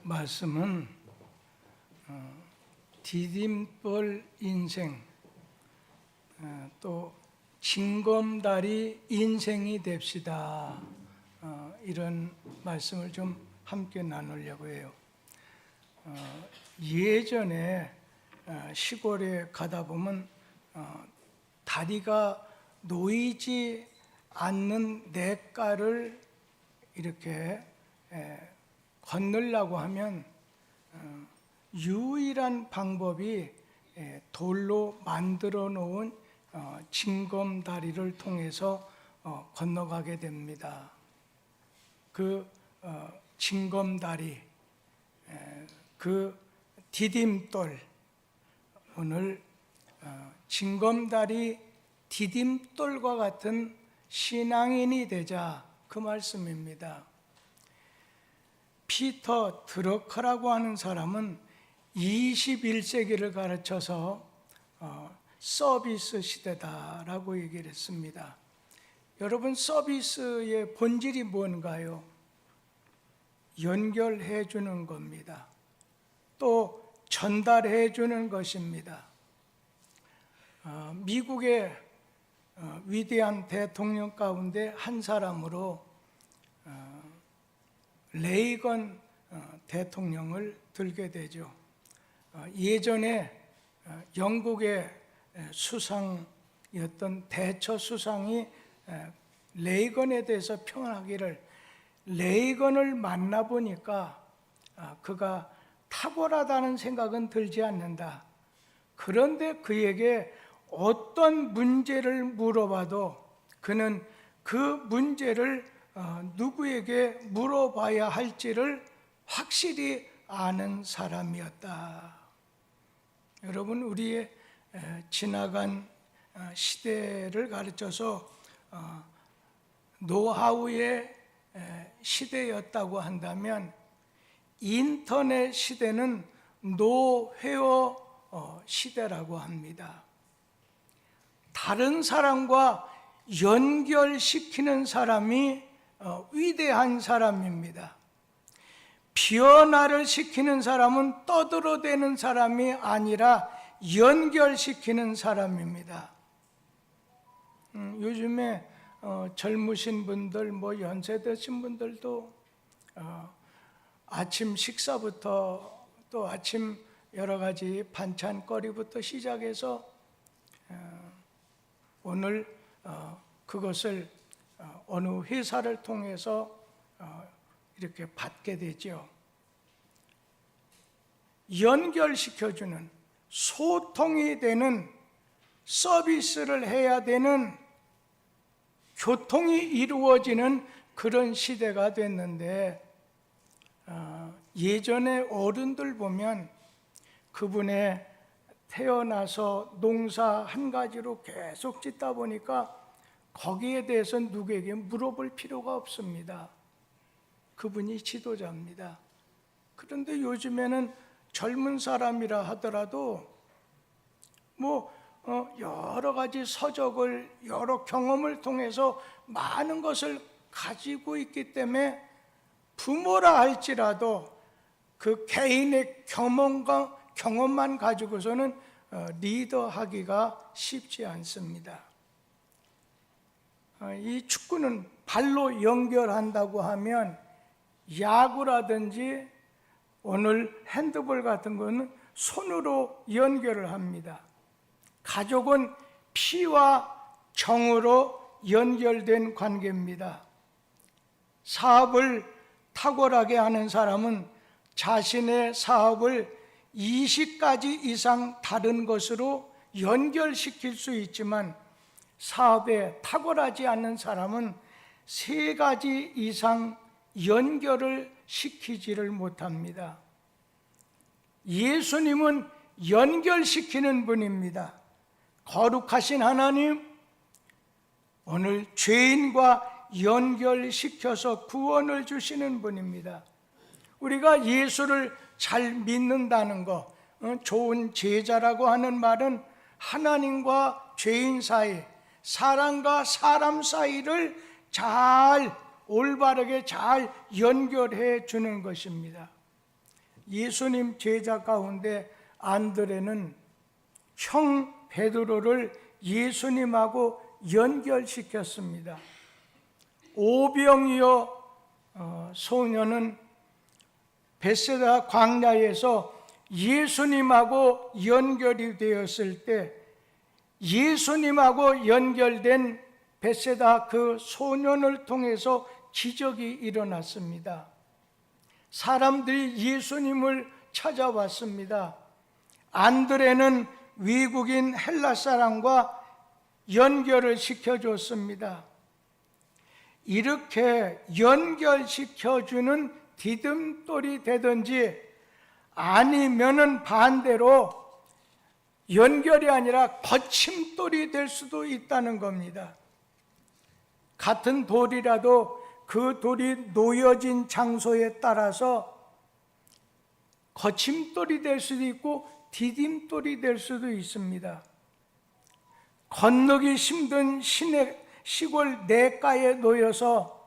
말씀은 디딤돌 인생, 또 징검다리 인생이 됩시다, 이런 말씀을 좀 함께 나누려고 해요. 예전에 시골에 가다 보면 다리가 놓이지 않는 냇가를 이렇게 건너려고 하면 유일한 방법이 돌로 만들어 놓은 징검다리를 통해서 건너가게 됩니다. 그 징검다리, 그 디딤돌, 오늘 징검다리 디딤돌과 같은 신앙인이 되자, 그 말씀입니다. 피터 드러커라고 하는 사람은 21세기를 가르쳐서 서비스 시대다라고 얘기를 했습니다. 여러분, 서비스의 본질이 뭔가요? 연결해 주는 겁니다. 또 전달해 주는 것입니다. 미국의 위대한 대통령 가운데 한 사람으로 레이건 대통령을 들게 되죠. 예전에 영국의 수상이었던 대처 수상이 레이건에 대해서 평하기를, 레이건을 만나보니까 그가 탁월하다는 생각은 들지 않는다. 그런데 그에게 어떤 문제를 물어봐도 그는 그 문제를 누구에게 물어봐야 할지를 확실히 아는 사람이었다. 여러분, 우리의 지나간 시대를 가르쳐서 노하우의 시대였다고 한다면, 인터넷 시대는 노회어 시대라고 합니다. 다른 사람과 연결시키는 사람이 위대한 사람입니다. 변화를 시키는 사람은 떠들어대는 사람이 아니라 연결시키는 사람입니다. 요즘에 젊으신 분들, 연세 드신 분들도 아침 식사부터 또 아침 여러 가지 반찬거리부터 시작해서 오늘 그것을 어느 회사를 통해서 이렇게 받게 되죠. 연결시켜주는, 소통이 되는, 서비스를 해야 되는, 교통이 이루어지는 그런 시대가 됐는데, 예전에 어른들 보면 그분의 태어나서 농사 한 가지로 계속 짓다 보니까 거기에 대해서 누구에게 물어볼 필요가 없습니다. 그분이 지도자입니다. 그런데 요즘에는 젊은 사람이라 하더라도 여러 가지 서적을, 여러 경험을 통해서 많은 것을 가지고 있기 때문에 부모라 할지라도 그 개인의 경험만 가지고서는 리더하기가 쉽지 않습니다. 이 축구는 발로 연결한다고 하면 야구라든지 오늘 핸드볼 같은 거는 손으로 연결을 합니다. 가족은 피와 정으로 연결된 관계입니다. 사업을 탁월하게 하는 사람은 자신의 사업을 20가지 이상 다른 것으로 연결시킬 수 있지만, 사업에 탁월하지 않는 사람은 3가지 이상 연결을 시키지를 못합니다. 예수님은 연결시키는 분입니다. 거룩하신 하나님, 오늘 죄인과 연결시켜서 구원을 주시는 분입니다. 우리가 예수를 잘 믿는다는 것, 좋은 제자라고 하는 말은 하나님과 죄인 사이, 사람과 사람 사이를 잘 올바르게 잘 연결해 주는 것입니다. 예수님 제자 가운데 안드레는 형 베드로를 예수님하고 연결시켰습니다. 오병이어 소녀는 벳세다 광야에서 예수님하고 연결이 되었을 때 예수님하고 연결된 벳세다 그 소년을 통해서 기적이 일어났습니다. 사람들이 예수님을 찾아왔습니다. 안드레는 외국인 헬라 사람과 연결을 시켜줬습니다. 이렇게 연결시켜주는 디딤돌이 되든지 아니면은 반대로 연결이 아니라 거침돌이 될 수도 있다는 겁니다. 같은 돌이라도 그 돌이 놓여진 장소에 따라서 거침돌이 될 수도 있고 디딤돌이 될 수도 있습니다. 건너기 힘든 시골 냇가에 놓여서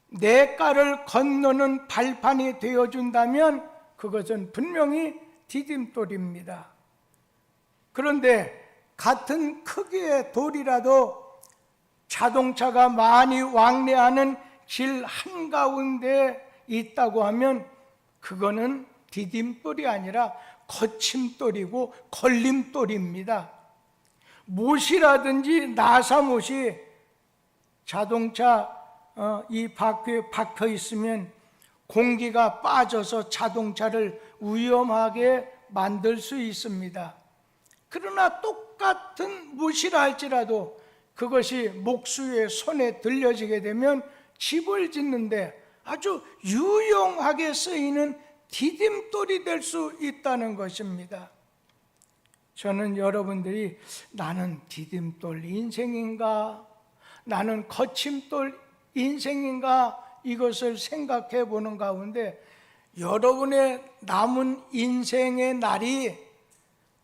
냇가를 건너는 발판이 되어준다면 그것은 분명히 디딤돌입니다. 그런데 같은 크기의 돌이라도 자동차가 많이 왕래하는 길 한가운데 있다고 하면 그거는 디딤돌이 아니라 거침돌이고 걸림돌입니다. 못이라든지 나사못이 자동차 이 바퀴에 박혀 있으면 공기가 빠져서 자동차를 위험하게 만들 수 있습니다. 그러나 똑같은 못이라 할지라도 그것이 목수의 손에 들려지게 되면 집을 짓는데 아주 유용하게 쓰이는 디딤돌이 될 수 있다는 것입니다. 저는 여러분들이 나는 디딤돌 인생인가? 나는 거침돌 인생인가? 이것을 생각해 보는 가운데 여러분의 남은 인생의 날이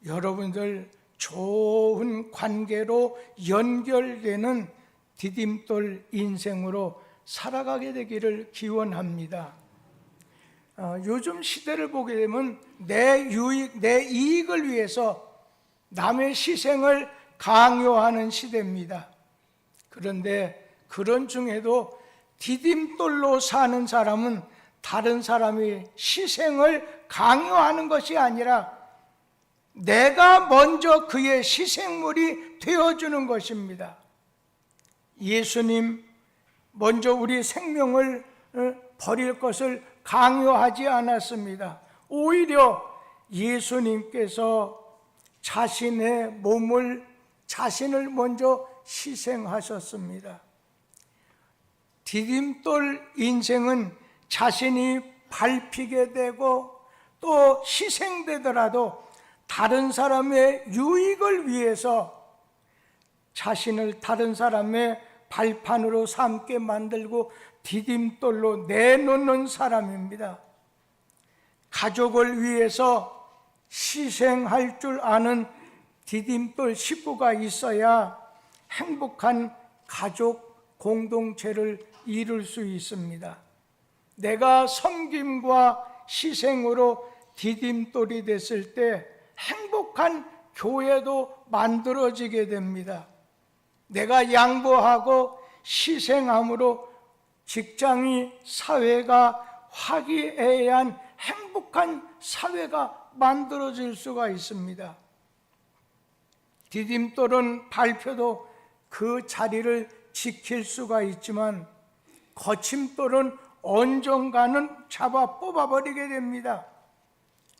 여러분들 좋은 관계로 연결되는 디딤돌 인생으로 살아가게 되기를 기원합니다. 요즘 시대를 보게 되면 내 이익을 위해서 남의 희생을 강요하는 시대입니다. 그런데 그런 중에도 디딤돌로 사는 사람은 다른 사람이 희생을 강요하는 것이 아니라 내가 먼저 그의 희생물이 되어주는 것입니다. 예수님 먼저 우리 생명을 버릴 것을 강요하지 않았습니다. 오히려 예수님께서 자신의 몸을 자신을 먼저 희생하셨습니다. 디딤돌 인생은 자신이 밟히게 되고 또 희생되더라도 다른 사람의 유익을 위해서 자신을 다른 사람의 발판으로 삼게 만들고 디딤돌로 내놓는 사람입니다. 가족을 위해서 희생할 줄 아는 디딤돌 식구가 있어야 행복한 가족 공동체를 이룰 수 있습니다. 내가 섬김과 희생으로 디딤돌이 됐을 때 행복한 교회도 만들어지게 됩니다. 내가 양보하고 희생함으로 직장이 사회가 화기애애한 행복한 사회가 만들어질 수가 있습니다. 디딤돌은 밟혀도 그 자리를 지킬 수가 있지만 거침돌은 언젠가는 잡아 뽑아버리게 됩니다.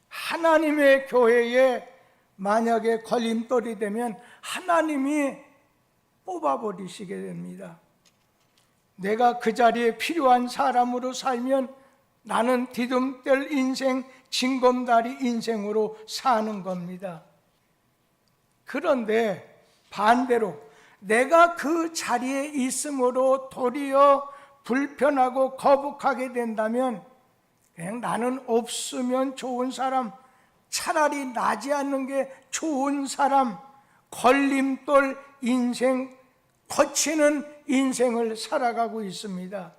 하나님의 교회에 만약에 걸림돌이 되면 하나님이 뽑아버리시게 됩니다. 내가 그 자리에 필요한 사람으로 살면 나는 디딤돌 인생, 징검다리 인생으로 사는 겁니다. 그런데 반대로 내가 그 자리에 있음으로 도리어 불편하고 거북하게 된다면 그냥 나는 없으면 좋은 사람, 차라리 나지 않는 게 좋은 사람, 걸림돌 인생, 거치는 인생을 살아가고 있습니다.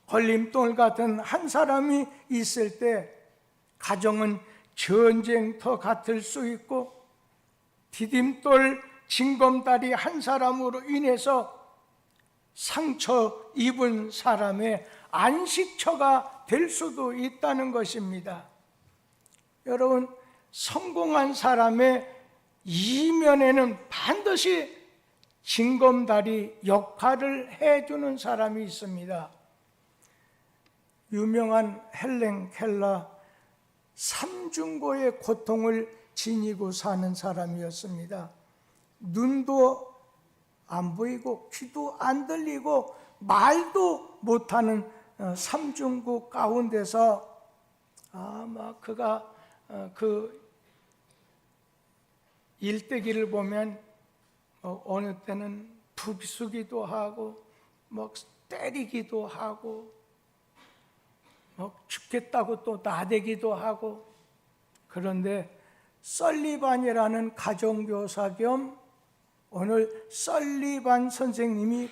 걸림돌 같은 한 사람이 있을 때 가정은 전쟁터 같을 수 있고, 디딤돌 징검다리 한 사람으로 인해서 상처 입은 사람의 안식처가 될 수도 있다는 것입니다. 여러분, 성공한 사람의 이면에는 반드시 징검다리 역할을 해주는 사람이 있습니다. 유명한 헬렌 켈러, 삼중고의 고통을 지니고 사는 사람이었습니다. 눈도 안 보이고 귀도 안 들리고 말도 못하는 삼중고 가운데서 아마 그가 그 일대기를 보면 어느 때는 부비수기도 하고 때리기도 하고 죽겠다고 또 나대기도 하고, 그런데 설리반이라는 가정교사 겸 오늘 설리반 선생님이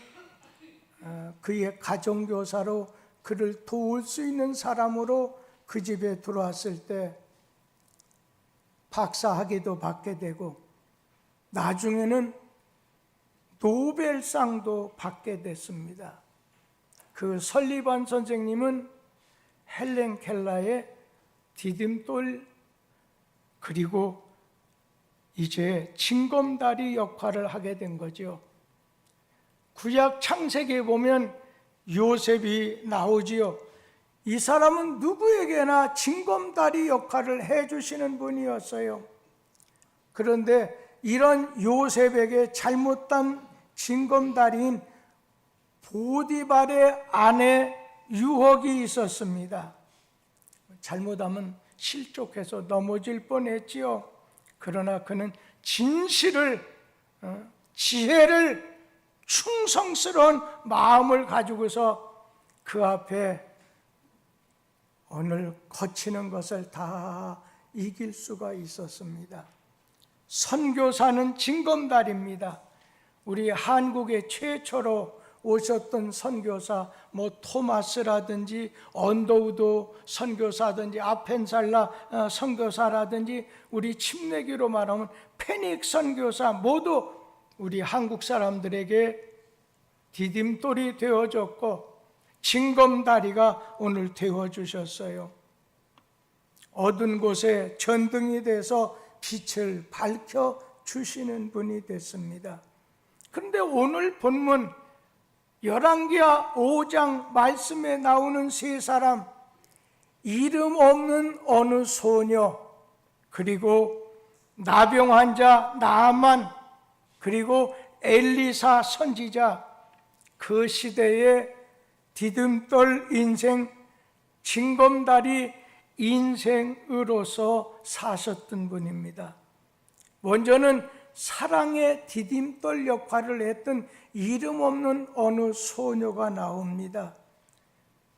그의 가정교사로 그를 도울 수 있는 사람으로 그 집에 들어왔을 때 박사학위도 받게 되고 나중에는 노벨상도 받게 됐습니다. 그 설리반 선생님은 헬렌 켈러의 디딤돌 그리고 이제 징검다리 역할을 하게 된 거죠. 구약 창세기에 보면 요셉이 나오지요. 이 사람은 누구에게나 징검다리 역할을 해주시는 분이었어요. 그런데 이런 요셉에게 잘못된 징검다리인 보디발의 아내 유혹이 있었습니다. 잘못하면 실족해서 넘어질 뻔했지요. 그러나 그는 진실을, 지혜를, 충성스러운 마음을 가지고서 그 앞에 오늘 거치는 것을 다 이길 수가 있었습니다. 선교사는 징검다리입니다. 우리 한국의 최초로 오셨던 선교사 토마스라든지 언더우드 선교사든지 아펜살라 선교사라든지 우리 침례교로 말하면 페닉 선교사 모두 우리 한국 사람들에게 디딤돌이 되어줬고 징검다리가 오늘 되어주셨어요. 어두운 곳에 전등이 돼서 빛을 밝혀주시는 분이 됐습니다. 그런데 오늘 본문 열왕기하 5장 말씀에 나오는 세 사람, 이름 없는 어느 소녀, 그리고 나병 환자 나아만, 그리고 엘리사 선지자, 그 시대의 디딤돌 인생, 징검다리 인생으로서 사셨던 분입니다. 먼저는 사랑의 디딤돌 역할을 했던 이름 없는 어느 소녀가 나옵니다.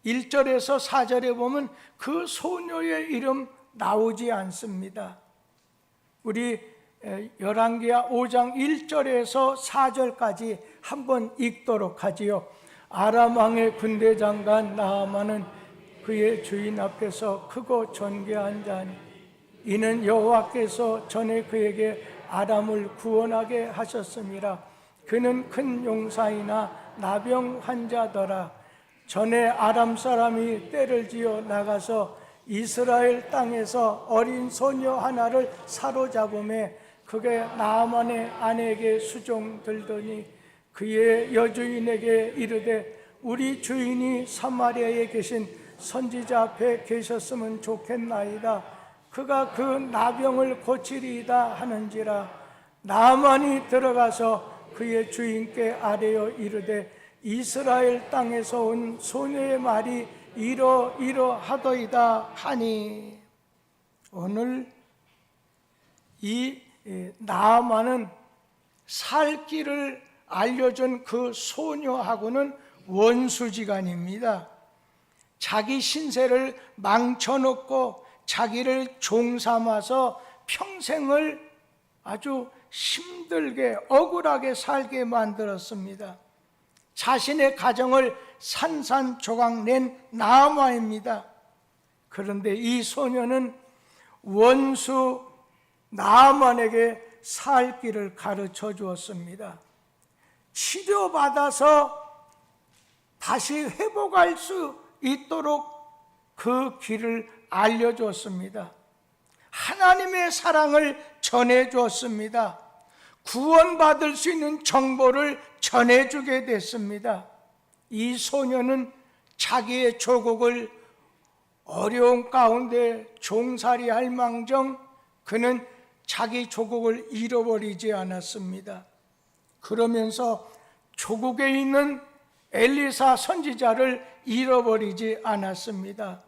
1절에서 4절에 보면 그 소녀의 이름 나오지 않습니다. 우리 열왕기하 5장 1절에서 4절까지 한번 읽도록 하지요. 아람 왕의 군대 장관 나아만은 그의 주인 앞에서 크고 존귀한 자니 이는 여호와께서 전에 그에게 아람을 구원하게 하셨음이라. 그는 큰 용사이나 나병 환자더라. 전에 아람 사람이 떼를 지어 나가서 이스라엘 땅에서 어린 소녀 하나를 사로잡음에 그게 나아만의 아내에게 수종들더니 그의 여주인에게 이르되 우리 주인이 사마리아에 계신 선지자 앞에 계셨으면 좋겠나이다. 그가 그 나병을 고치리이다 하는지라. 나아만이 들어가서 그의 주인께 아뢰어 이르되 이스라엘 땅에서 온 소녀의 말이 이러하더이다 하니. 오늘 이 나아만은 살 길을 알려준 그 소녀하고는 원수지간입니다. 자기 신세를 망쳐놓고 자기를 종삼아서 평생을 아주 힘들게 억울하게 살게 만들었습니다. 자신의 가정을 산산조각 낸 나아만입니다. 그런데 이 소녀는 원수 나아만에게 살 길을 가르쳐 주었습니다. 치료받아서 다시 회복할 수 있도록 그 길을 알려주었습니다. 하나님의 사랑을 전해주었습니다. 구원받을 수 있는 정보를 전해주게 됐습니다. 이 소녀는 자기의 조국을 어려운 가운데 종살이할 망정 그는 자기 조국을 잃어버리지 않았습니다. 그러면서 조국에 있는 엘리사 선지자를 잃어버리지 않았습니다.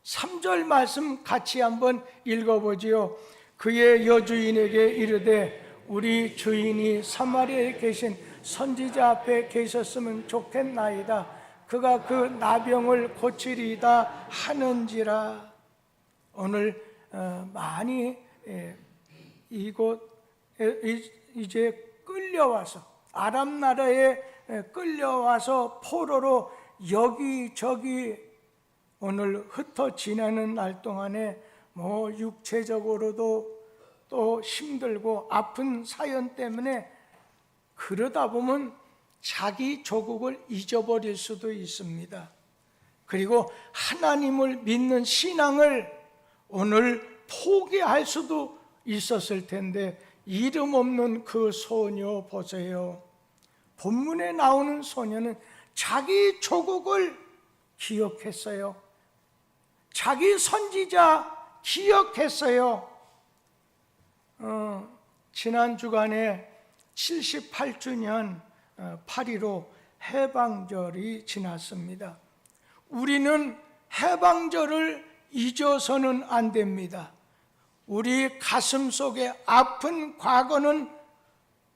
3절 말씀 같이 한번 읽어보지요. 그의 여주인에게 이르되 우리 주인이 사마리아에 계신 선지자 앞에 계셨으면 좋겠나이다. 그가 그 나병을 고치리이다 하는지라. 오늘 많이 이곳 이제 끌려와서 아람 나라에 끌려와서 포로로 여기저기 오늘 흩어 지나는 날 동안에 육체적으로도 또 힘들고 아픈 사연 때문에 그러다 보면 자기 조국을 잊어버릴 수도 있습니다. 그리고 하나님을 믿는 신앙을 오늘 포기할 수도 있었을 텐데 이름 없는 그 소녀 보세요. 본문에 나오는 소녀는 자기 조국을 기억했어요. 자기 선지자 기억했어요. 지난 주간에 78주년 8.15 해방절이 지났습니다. 우리는 해방절을 잊어서는 안 됩니다. 우리 가슴 속에 아픈 과거는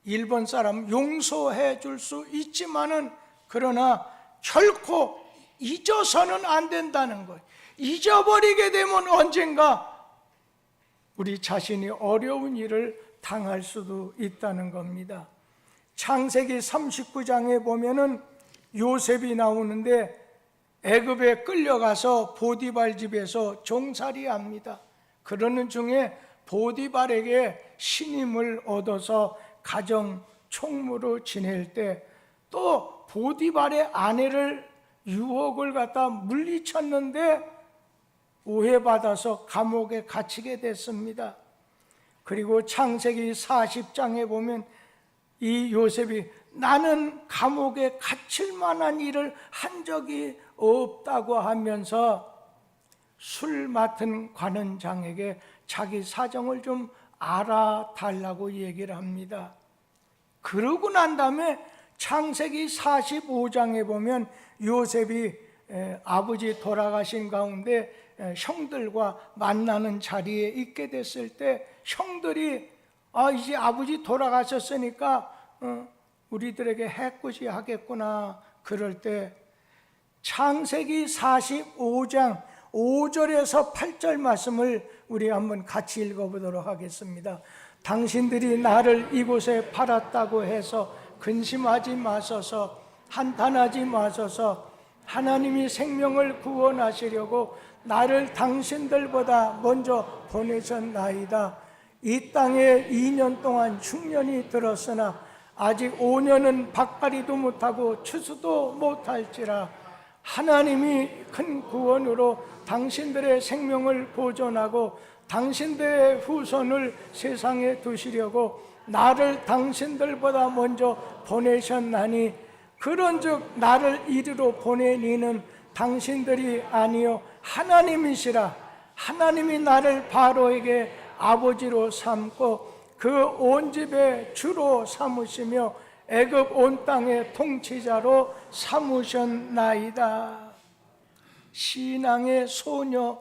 일본 사람 용서해 줄 수 있지만은 그러나 결코 잊어서는 안 된다는 거예요. 잊어버리게 되면 언젠가 우리 자신이 어려운 일을 당할 수도 있다는 겁니다. 창세기 39장에 보면은 요셉이 나오는데 애굽에 끌려가서 보디발 집에서 종살이합니다. 그러는 중에 보디발에게 신임을 얻어서 가정 총무로 지낼 때 또 보디발의 아내를 유혹을 갖다 물리쳤는데 오해받아서 감옥에 갇히게 됐습니다. 그리고 창세기 40장에 보면 이 요셉이 나는 감옥에 갇힐 만한 일을 한 적이 없다고 하면서 술 맡은 관원장에게 자기 사정을 좀 알아달라고 얘기를 합니다. 그러고 난 다음에 창세기 45장에 보면 요셉이 아버지 돌아가신 가운데 형들과 만나는 자리에 있게 됐을 때 형들이 이제 아버지 돌아가셨으니까 우리들에게 해코지 하겠구나. 그럴 때 창세기 45장 5절에서 8절 말씀을 우리 한번 같이 읽어보도록 하겠습니다. 당신들이 나를 이곳에 팔았다고 해서 근심하지 마소서, 한탄하지 마소서. 하나님이 생명을 구원하시려고 나를 당신들보다 먼저 보내셨나이다. 이 땅에 2년 동안 흉년이 들었으나 아직 5년은 밭갈이도 못하고 추수도 못할지라. 하나님이 큰 구원으로 당신들의 생명을 보존하고 당신들의 후손을 세상에 두시려고 나를 당신들보다 먼저 보내셨나니 그런즉 나를 이리로 보내니는 당신들이 아니요 하나님이시라. 하나님이 나를 바로에게 아버지로 삼고 그 온 집의 주로 삼으시며 애굽 온 땅의 통치자로 삼으셨나이다. 신앙의 소녀,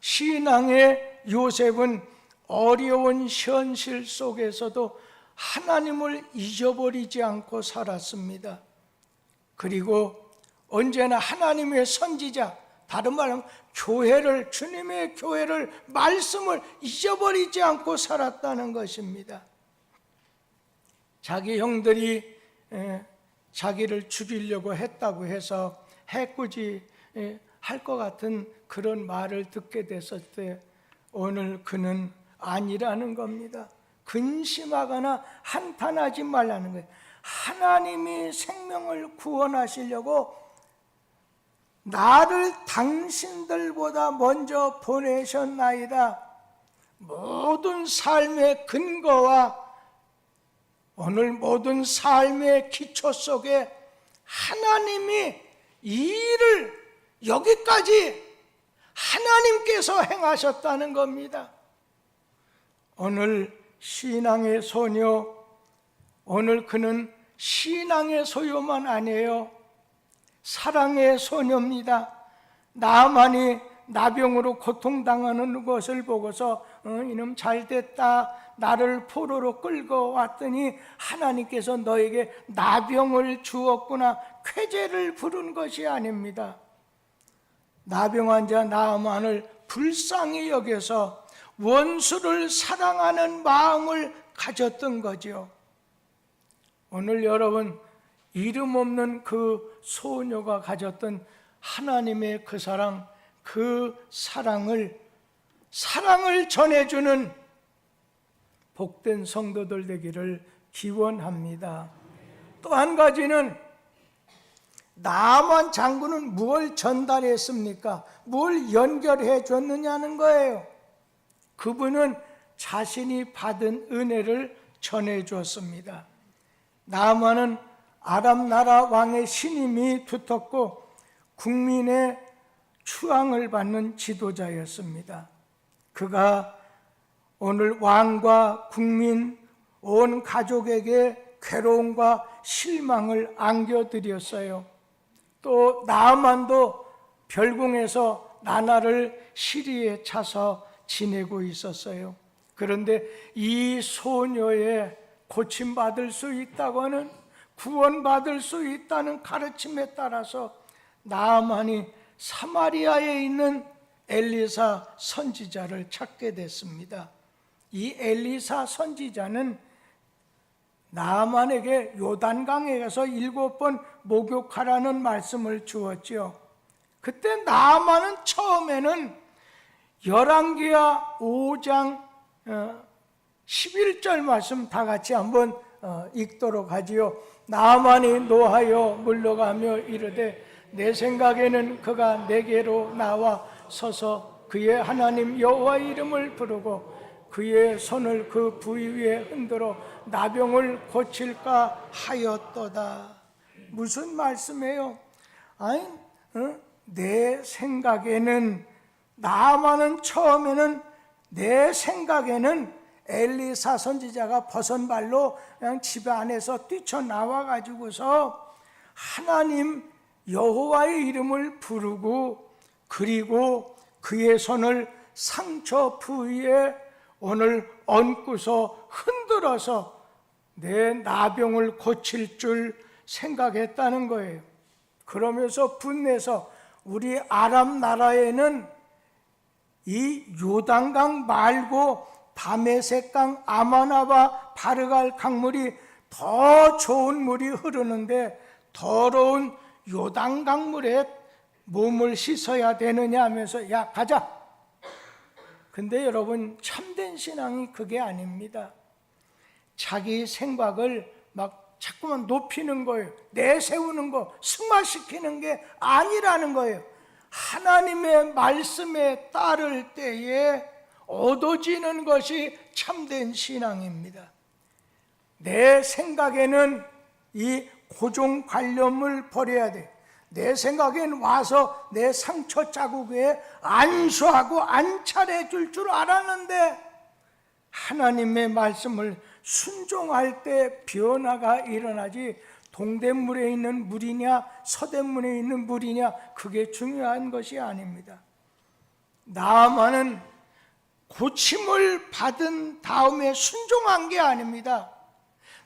신앙의 요셉은 어려운 현실 속에서도 하나님을 잊어버리지 않고 살았습니다. 그리고 언제나 하나님의 선지자, 다른 말로 교회를, 주님의 교회를, 말씀을 잊어버리지 않고 살았다는 것입니다. 자기 형들이 자기를 죽이려고 했다고 해서 해코지 할 것 같은 그런 말을 듣게 됐을 때 오늘 그는 아니라는 겁니다. 근심하거나 한탄하지 말라는 거예요. 하나님이 생명을 구원하시려고 나를 당신들보다 먼저 보내셨나이다. 모든 삶의 근거와 오늘 모든 삶의 기초 속에 하나님이 이 일을 여기까지 하나님께서 행하셨다는 겁니다. 오늘 신앙의 소녀, 오늘 그는 신앙의 소녀만 아니에요. 사랑의 소녀입니다. 나만이 나병으로 고통당하는 것을 보고서 이놈 잘됐다, 나를 포로로 끌고 왔더니 하나님께서 너에게 나병을 주었구나, 쾌재를 부른 것이 아닙니다. 나병 환자 나아만을 불쌍히 여겨서 원수를 사랑하는 마음을 가졌던 거죠. 오늘 여러분, 이름 없는 그 소녀가 가졌던 하나님의 그 사랑, 그 사랑을 전해주는 복된 성도들 되기를 기원합니다. 또 한 가지는 나만 장군은 무엇을 전달했습니까? 뭘 연결해 줬느냐는 거예요. 그분은 자신이 받은 은혜를 전해 주었습니다. 나만은 아람 나라 왕의 신임이 두텁고 국민의 추앙을 받는 지도자였습니다. 그가 오늘 왕과 국민, 온 가족에게 괴로움과 실망을 안겨드렸어요. 또 나아만도 별궁에서 나날을 시리에 차서 지내고 있었어요. 그런데 이 소녀의 고침받을 수 있다고는, 구원받을 수 있다는 가르침에 따라서 나아만이 사마리아에 있는 엘리사 선지자를 찾게 됐습니다. 이 엘리사 선지자는 나아만에게 요단강에 가서 7번 목욕하라는 말씀을 주었죠. 그때 나아만은 처음에는 열왕기하 5장 11절 말씀 다 같이 한번 읽도록 하지요. 나아만이 노하여 물러가며 이르되 내 생각에는 그가 내게로 나와 서서 그의 하나님 여호와 이름을 부르고 그의 손을 그 부위 위에 흔들어 나병을 고칠까 하였도다. 무슨 말씀이에요? 아니, 내 생각에는, 나아만은 처음에는 내 생각에는 엘리사 선지자가 버선발로 그냥 집 안에서 뛰쳐나와 가지고서 하나님 여호와의 이름을 부르고, 그리고 그의 손을 상처 부위에 오늘 얹고서 흔들어서 내 나병을 고칠 줄 생각했다는 거예요. 그러면서 분내서 우리 아람 나라에는 이 요단강 말고 다메섹강, 아마나바, 바르갈 강물이 더 좋은 물이 흐르는데 더러운 요단강물에 몸을 씻어야 되느냐 하면서 야 가자. 근데 여러분, 참된 신앙이 그게 아닙니다. 자기 생각을 막 자꾸만 높이는 거예요. 내세우는 거, 승화시키는 게 아니라는 거예요. 하나님의 말씀에 따를 때에 얻어지는 것이 참된 신앙입니다. 내 생각에는 이 고종관념을 버려야 돼. 내 생각엔 와서 내 상처 자국에 안수하고 안찰해 줄 줄 알았는데 하나님의 말씀을 순종할 때 변화가 일어나지, 동대문에 있는 물이냐 서대문에 있는 물이냐 그게 중요한 것이 아닙니다. 나아만은 고침을 받은 다음에 순종한 게 아닙니다.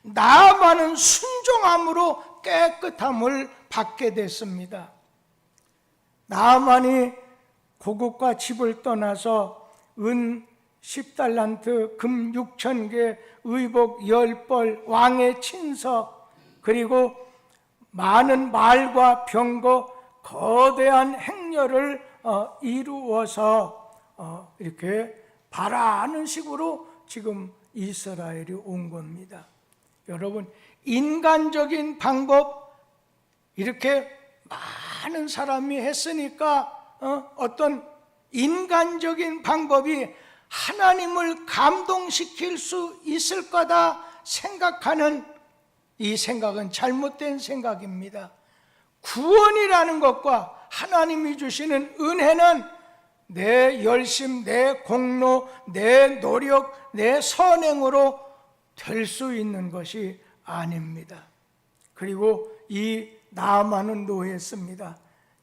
나아만은 순종함으로 깨끗함을 받게 됐습니다. 나아만이 고국과 집을 떠나서 은 10달란트, 금 6,000개, 의복 10벌, 왕의 친서, 그리고 많은 말과 병거, 거대한 행렬을 이루어서 이렇게 바라는 식으로 지금 이스라엘이 온 겁니다. 여러분, 인간적인 방법 이렇게 많은 사람이 했으니까 어떤 인간적인 방법이 하나님을 감동시킬 수 있을 거다 생각하는 이 생각은 잘못된 생각입니다. 구원이라는 것과 하나님이 주시는 은혜는 내 열심, 내 공로, 내 노력, 내 선행으로 될 수 있는 것이 아닙니다. 그리고 이 나아만은 노했습니다.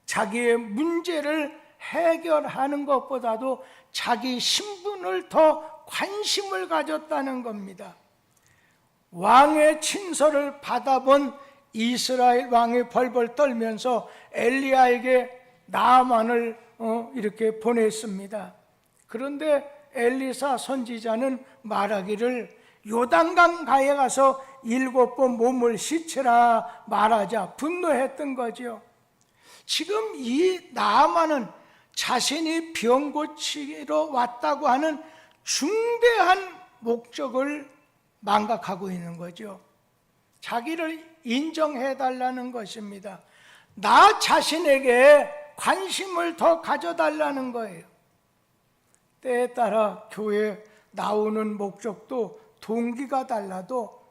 자기의 문제를 해결하는 것보다도 자기 신분을 더 관심을 가졌다는 겁니다. 왕의 친서를 받아본 이스라엘 왕이 벌벌 떨면서 엘리야에게 나아만을 이렇게 보냈습니다. 그런데 엘리사 선지자는 말하기를 요단강 가에 가서 7번 몸을 씻으라 말하자 분노했던 거죠. 지금 이 나아만은 자신이 병 고치러 왔다고 하는 중대한 목적을 망각하고 있는 거죠. 자기를 인정해달라는 것입니다. 나 자신에게 관심을 더 가져달라는 거예요. 때에 따라 교회에 나오는 목적도 동기가 달라도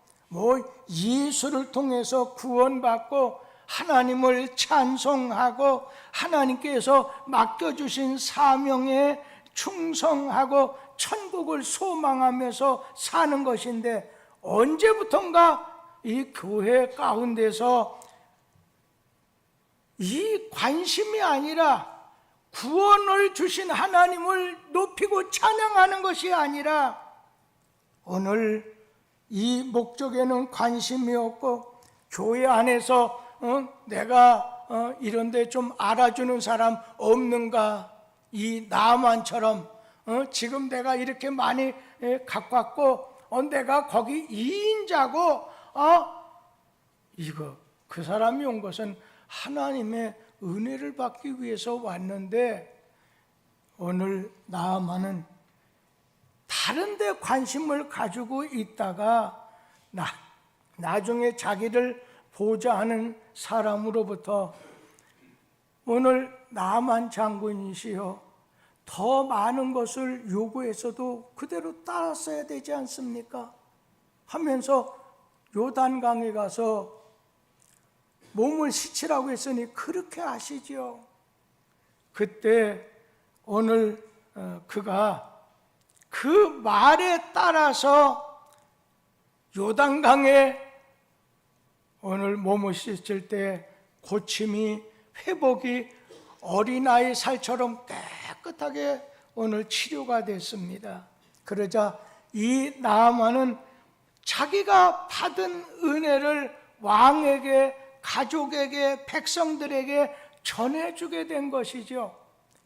예수를 통해서 구원받고 하나님을 찬송하고 하나님께서 맡겨주신 사명에 충성하고 천국을 소망하면서 사는 것인데, 언제부턴가 이 교회 가운데서 이 관심이 아니라 구원을 주신 하나님을 높이고 찬양하는 것이 아니라 오늘 이 목적에는 관심이 없고 교회 안에서 내가 이런데 좀 알아주는 사람 없는가, 이 나만처럼 지금 내가 이렇게 많이 갖고 왔고 내가 거기 2인자고 이거 그 사람이 온 것은 하나님의 은혜를 받기 위해서 왔는데, 오늘 나아만은 다른 데 관심을 가지고 있다가 나중에 자기를 보자 하는 사람으로부터 오늘 나아만 장군이시여 더 많은 것을 요구해서도 그대로 따랐어야 되지 않습니까? 하면서 요단강에 가서 몸을 씻으라고 했으니 그렇게 하시지요. 그때 오늘 그가 그 말에 따라서 요단강에 오늘 몸을 씻을 때 고침이 회복이 어린아이 살처럼 깨끗하게 오늘 치료가 됐습니다. 그러자 이 나아만은 자기가 받은 은혜를 왕에게, 가족에게, 백성들에게 전해주게 된 것이죠.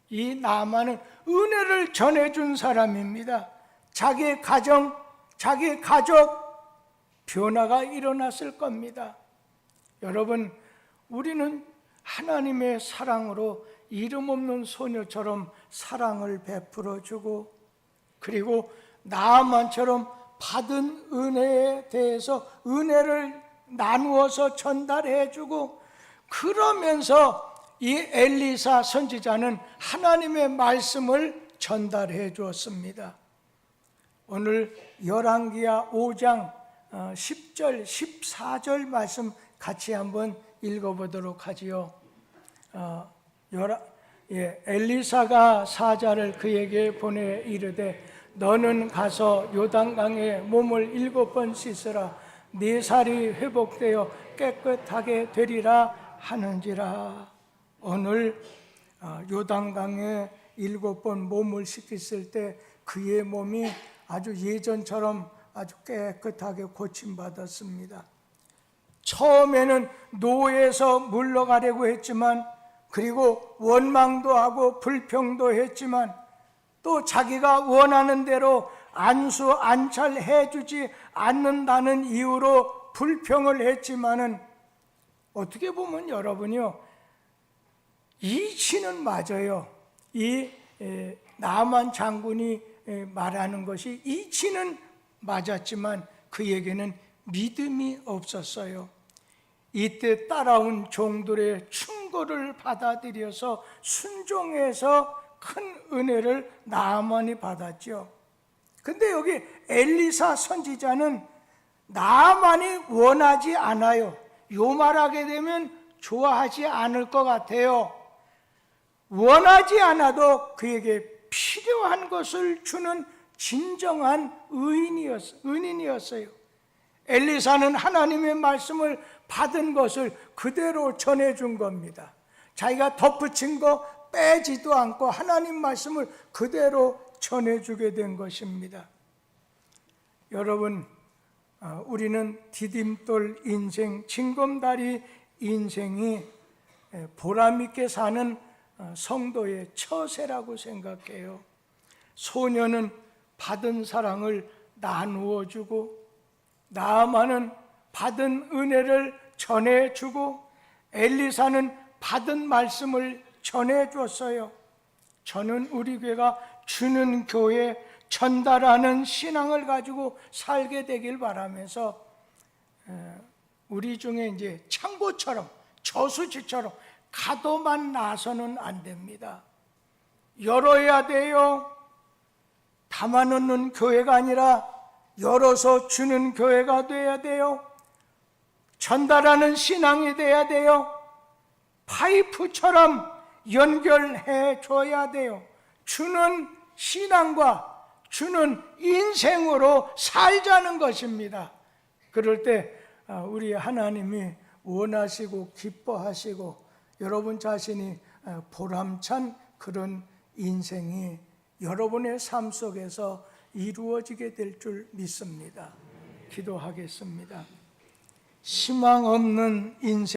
이 나아만은 은혜를 전해준 사람입니다. 자기의 가정, 자기의 가족 변화가 일어났을 겁니다. 여러분, 우리는 하나님의 사랑으로 이름 없는 소녀처럼 사랑을 베풀어주고, 그리고 나아만처럼 받은 은혜에 대해서 은혜를 나누어서 전달해주고, 그러면서 이 엘리사 선지자는 하나님의 말씀을 전달해 주었습니다. 오늘 열왕기하 5장 10절 14절 말씀 같이 한번 읽어보도록 하지요. 엘리사가 사자를 그에게 보내 이르되 너는 가서 요단강에 몸을 7번 씻으라. 네 살이 회복되어 깨끗하게 되리라 하는지라. 오늘 요단강에 7번 몸을 씻겼을 때 그의 몸이 아주 예전처럼 아주 깨끗하게 고침받았습니다. 처음에는 노예에서 물러가려고 했지만, 그리고 원망도 하고 불평도 했지만, 또 자기가 원하는 대로 안수 안찰해 주지 않는다는 이유로 불평을 했지만은, 어떻게 보면 여러분이요, 이치는 맞아요. 이 나만 장군이 말하는 것이 이치는 맞았지만 그에게는 믿음이 없었어요. 이때 따라온 종들의 충고를 받아들여서 순종해서 큰 은혜를 나아만이 받았죠. 근데 여기 엘리사 선지자는 나아만이 원하지 않아요. 요 말하게 되면 좋아하지 않을 것 같아요. 원하지 않아도 그에게 필요한 것을 주는 진정한 의인이었어요. 엘리사는 하나님의 말씀을 받은 것을 그대로 전해준 겁니다. 자기가 덧붙인 거 빼지도 않고 하나님 말씀을 그대로 전해주게 된 것입니다. 여러분, 우리는 디딤돌 인생, 징검다리 인생이 보람있게 사는 성도의 처세라고 생각해요. 소녀는 받은 사랑을 나누어 주고, 나아만은 받은 은혜를 전해주고, 엘리사는 받은 말씀을 전해줬어요. 저는 우리 교회가 주는 교회, 전달하는 신앙을 가지고 살게 되길 바라면서 우리 중에 이제 창고처럼, 저수지처럼 가도만 나서는 안 됩니다. 열어야 돼요. 담아놓는 교회가 아니라 열어서 주는 교회가 돼야 돼요. 전달하는 신앙이 돼야 돼요. 파이프처럼 연결해 줘야 돼요. 주는 신앙과 주는 인생으로 살자는 것입니다. 그럴 때 우리 하나님이 원하시고 기뻐하시고 여러분 자신이 보람찬 그런 인생이 여러분의 삶 속에서 이루어지게 될 줄 믿습니다. 기도하겠습니다. 희망 없는 인생